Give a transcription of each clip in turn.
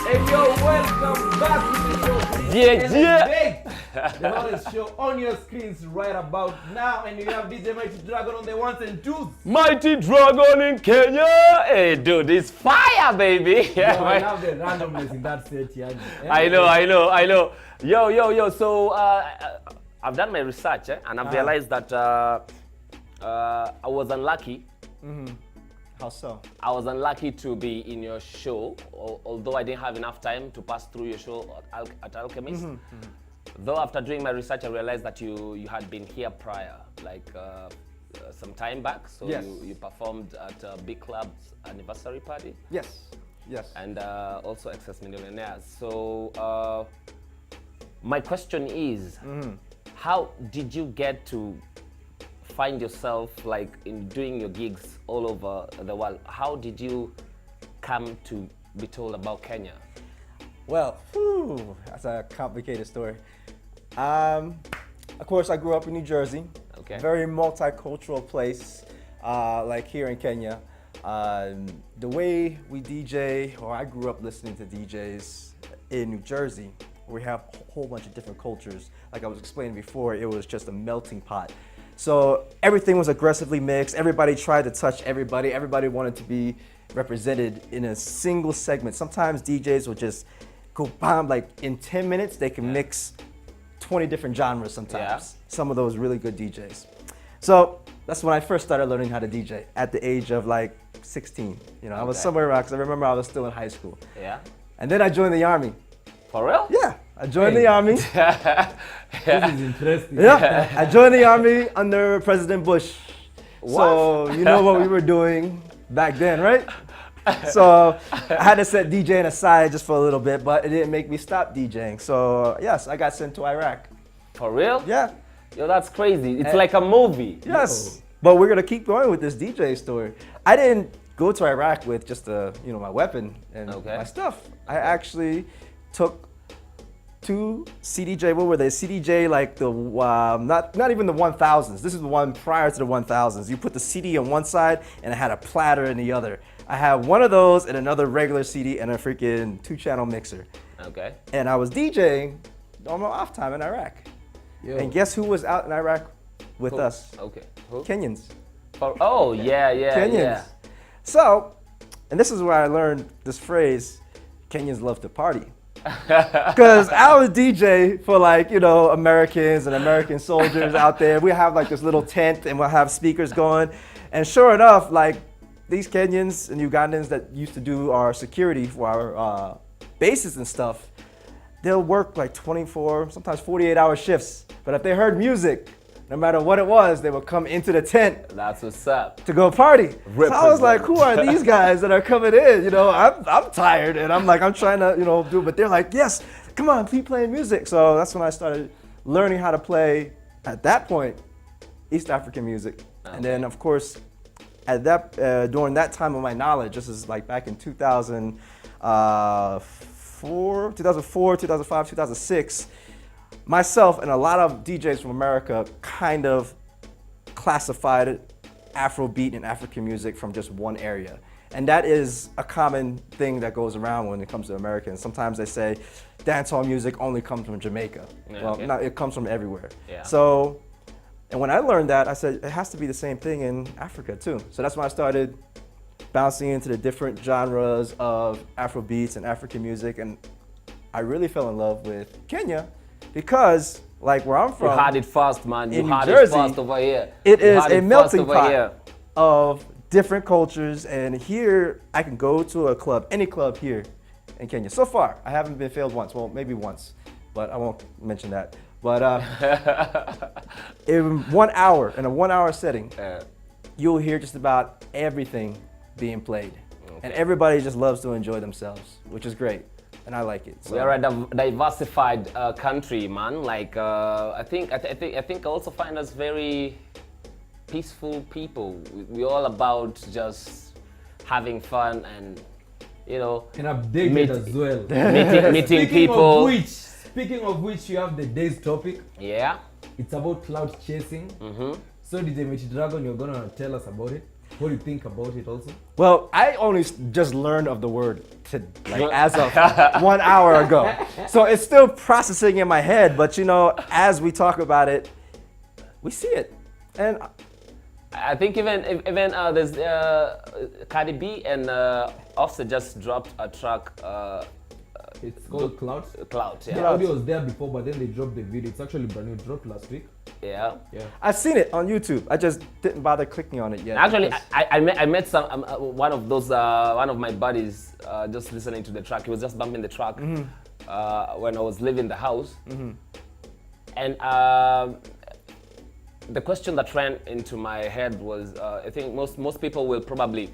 Hey yo, welcome back to the show. ELEV8, the hottest show on your screens right about now, and you have DJ Mighty Dragon on the ones and twos. Mighty Dragon in Kenya. Hey, dude, it's fire, baby. Yeah, I love the randomness in that set, yeah. I know. Yo. So, I've done my research, and I've realized that I was unlucky. How so? I was unlucky to be in your show, although I didn't have enough time to pass through your show at Alchemist. Though after doing my research, I realized that you had been here prior, like some time back. So yes. you performed at Big Club's anniversary party. Yes. And also Excess Millionaires. So my question is, how did you get to find yourself like in doing your gigs all over the world? How did you come to be told about Kenya? Well, that's a complicated story. Of course, I grew up in New Jersey. Okay. Very multicultural place, like here in Kenya. The way we DJ, or I grew up listening to DJs in New Jersey, we have a whole bunch of different cultures. Like I was explaining before, it was just a melting pot. So everything was aggressively mixed. Everybody tried to touch everybody. Everybody wanted to be represented in a single segment. Sometimes DJs will just go bomb, like in 10 minutes, they can mix 20 different genres sometimes. Yeah. Some of those really good DJs. So that's when I first started learning how to DJ at the age of like 16. You know, I was somewhere around, because I remember I was still in high school. Yeah. And then I joined the Army. For real? Yeah, I joined the Army. This is interesting. Yeah, I joined the Army under President Bush. What? So you know what we were doing back then, right? So I had to set DJing aside just for a little bit, but it didn't make me stop DJing. So yes, I got sent to Iraq. For real? Yeah. Yo, that's crazy. It's like a movie. Yes. But we're gonna keep going with this DJ story. I didn't go to Iraq with just my weapon and my stuff. I actually took two CDJ, what were they? CDJ, like the, not even the 1000s. This is the one prior to the 1000s. You put the CD on one side and it had a platter in the other. I had one of those and another regular CD and a freaking 2-channel mixer. Okay. And I was DJing on my off time in Iraq. Yo. And guess who was out in Iraq with us? Okay. Who? Kenyans. Yeah. Kenyans. Yeah. So, and this is where I learned this phrase, Kenyans love to party. Because I was DJ for Americans and American soldiers out there. We have like this little tent and we'll have speakers going. And sure enough, like these Kenyans and Ugandans that used to do our security for our bases and stuff, they'll work like 24, sometimes 48-hour shifts. But if they heard music, no matter what it was, they would come into the tent. That's what's up. To go party. So I was like, who are these guys that are coming in? You know, I'm tired and I'm trying to, do, but they're like, yes, come on, keep playing music. So that's when I started learning how to play, at that point, East African music. Okay. And then of course, at that during that time of my knowledge, this is like back in 2004, 2005, 2006, myself and a lot of DJs from America kind of classified Afrobeat and African music from just one area. And that is a common thing that goes around when it comes to Americans. Sometimes they say dancehall music only comes from Jamaica. Yeah, well, okay. no, it comes from everywhere. Yeah. So, and when I learned that, I said, it has to be the same thing in Africa too. So that's when I started bouncing into the different genres of Afrobeats and African music. And I really fell in love with Kenya because, like where I'm from, You had it fast, man. You in had New it Jersey, fast over here. it You is had a it melting fast over pot here. of different cultures. And here, I can go to a club, any club here in Kenya. So far, I haven't been failed once. Well, maybe once, but I won't mention that. But in 1 hour, in a 1 hour setting, you'll hear just about everything being played. And everybody just loves to enjoy themselves, which is great. And I like it. So. We are a diversified country, man. Like I think I also find us very peaceful people. We're all about just having fun and And updated as well. meeting people. Speaking of which, you have the day's topic. Yeah. It's about cloud chasing. So DJ Mighty Dragon, you're gonna tell us about it. What do you think about it also? Well, I only just learned of the word as of 1 hour ago. So it's still processing in my head, but you know, as we talk about it, we see it. And I think even there's Cardi B and Offset just dropped a track. It's called Cloud. Cloud, yeah. The audio was there before, but then they dropped the video. It's actually brand new. It dropped last week. Yeah. Yeah. I've seen it on YouTube. I just didn't bother clicking on it yet. Actually, I met some one of those one of my buddies just listening to the track. He was just bumping the track when I was leaving the house, and the question that ran into my head was, I think most people will probably,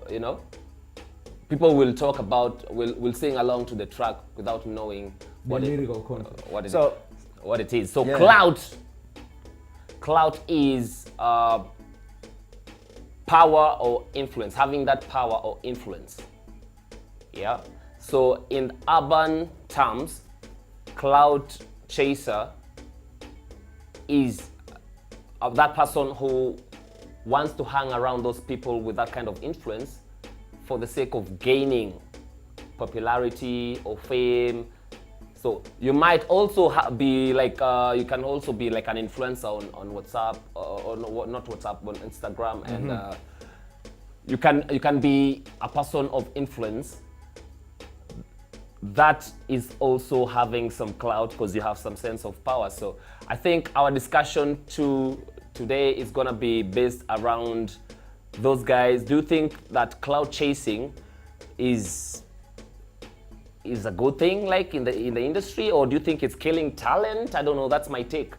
you know, people will talk about, will sing along to the track without knowing what lyrical content. What it is. So yeah. clout is power or influence, having that power or influence. Yeah. So in urban terms, clout chaser is that person who wants to hang around those people with that kind of influence for the sake of gaining popularity or fame. So you might also be like, you can also be like an influencer on WhatsApp, or not WhatsApp, on Instagram, and you can be a person of influence that is also having some clout because you have some sense of power. So I think our discussion today is gonna be based around those guys. Do you think that clout chasing is a good thing, like in the industry, or do you think it's killing talent? I don't know. That's my take.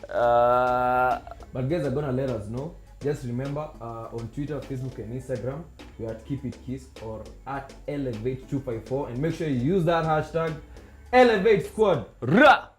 But guys are gonna let us know. Just remember, on Twitter, Facebook, and Instagram, we are at Keep It Kiss or at ELEV8 254, and make sure you use that hashtag ELEV8 Squad. Rah!